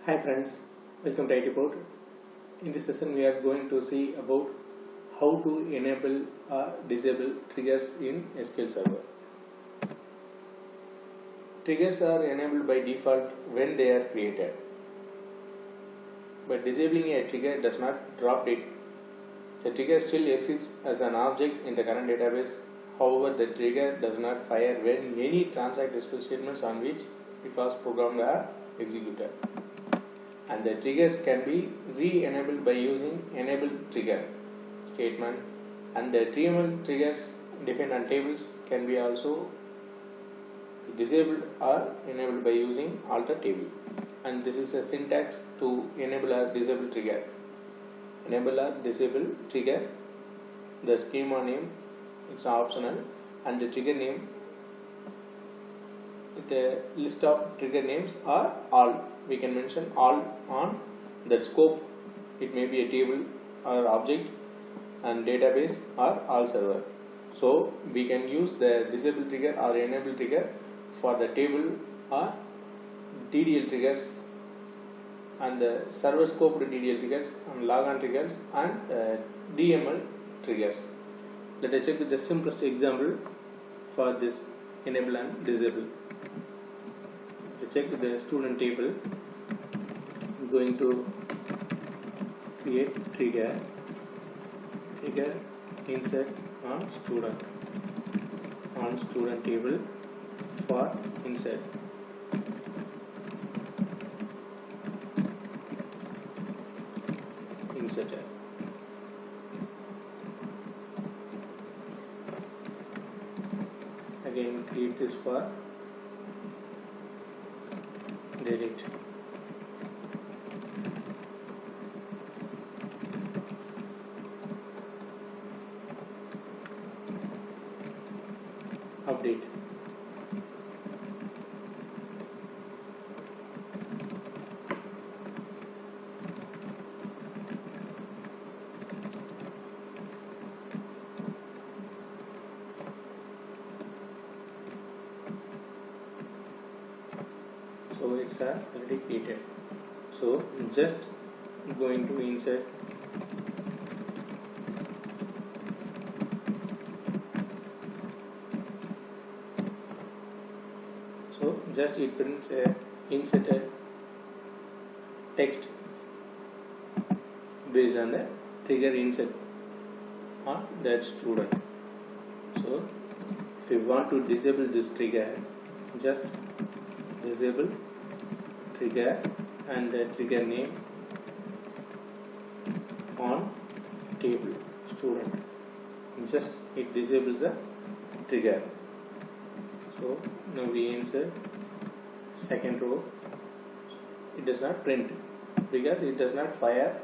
Hi friends, welcome to IT Port. In this session we are going to see about how to enable or disable triggers in SQL Server. Triggers are enabled by default when they are created, but disabling a trigger does not drop it. The trigger still exists as an object in the current database. However, the trigger does not fire when any Transact-SQL statements on which it was programmed are executed. And the triggers can be re-enabled by using enable trigger statement, and the triggers defined on tables can be also disabled or enabled by using alter table. And this is the syntax to enable or disable trigger. Enable or disable trigger, the schema name, it's optional, and the trigger name, the list of trigger names are all. We can mention all on that scope. It may be a table or object, and database or all server. So we can use the disable trigger or enable trigger for the table or DDL triggers, and the server scope DDL triggers, and logon triggers, and DML triggers. Let us check the simplest example for this enable and disable. To check the student table, I'm going to create trigger insert on student table for insert. Inserter. Again create this for delete. Update. So it's already created. So just going to insert just it prints a inserted text based on the trigger insert on that student. So if you want to disable this trigger, just disable trigger and the trigger name on table student. Just it disables the trigger. So now we insert second row. It does not print because it does not fire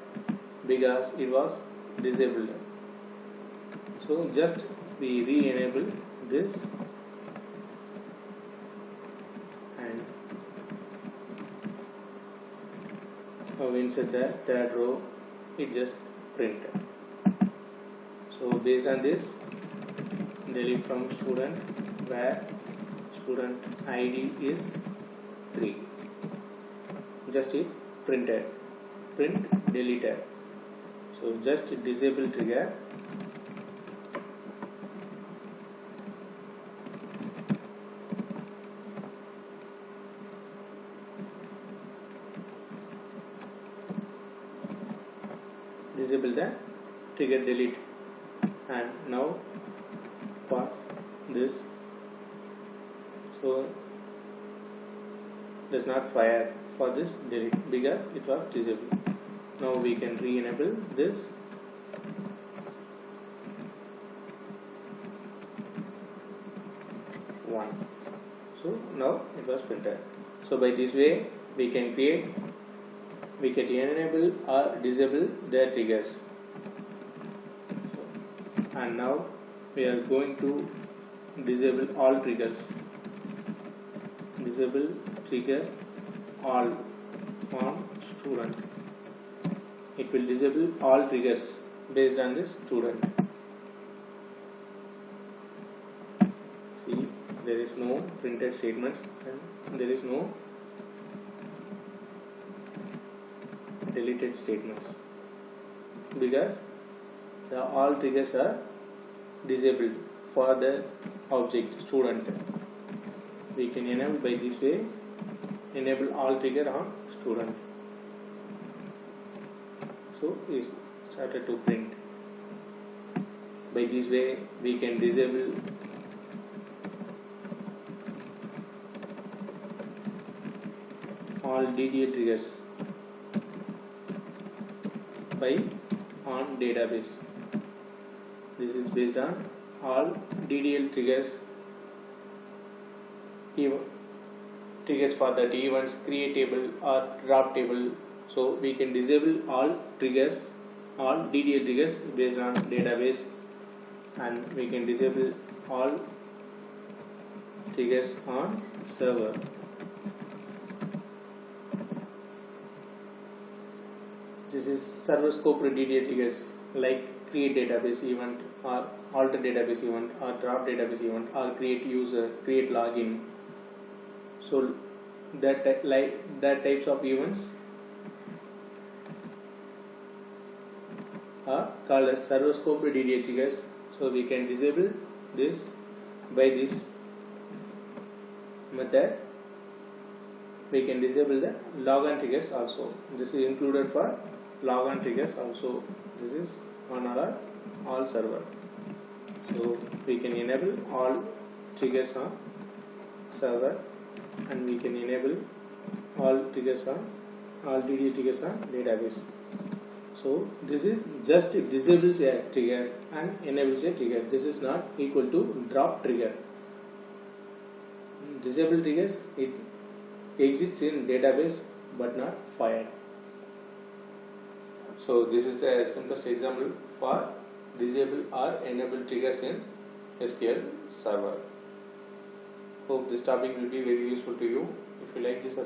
because it was disabled. So just we re-enable this, and now we insert the third row, it just printed. So based on this, delete from student where student ID is 3. Just it printed, print deleted. So just disable trigger, disable the trigger delete, and now pass this. So does not fire for this delete because it was disabled. Now we can re-enable this. One. So now it was printed. So by this way we can enable or disable the triggers. And now we are going to disable all triggers. Disable trigger all on student. It will disable all triggers based on this student. See, there is no printed statements and there is no deleted statements, because all triggers are disabled for the object student. We can enable by this way, enable all trigger on student. So is started to print. By this way we can disable all DDL triggers by on database. This is based on all DDL triggers for that events creatable or droppable. So we can disable all triggers, all DDL triggers based on database, and we can disable all triggers on server. This is server scope DDL triggers like create database event or alter database event or drop database event or create user, create login. So that types of events are called as server scope DDL triggers. So we can disable this by this method. We can disable the logon triggers also. This is included for logon triggers also. This is on our all server. So we can enable all triggers on server, and we can enable all triggers on all DDL triggers on database. So this is just disables a trigger and enables a trigger. This is not equal to drop trigger. Disable triggers, it exists in database but not fired. So this is a simplest example for disable or enable triggers in SQL Server. Hope this topic will be very useful to you. If you like this,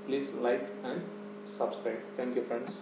please like and subscribe. Thank you, friends.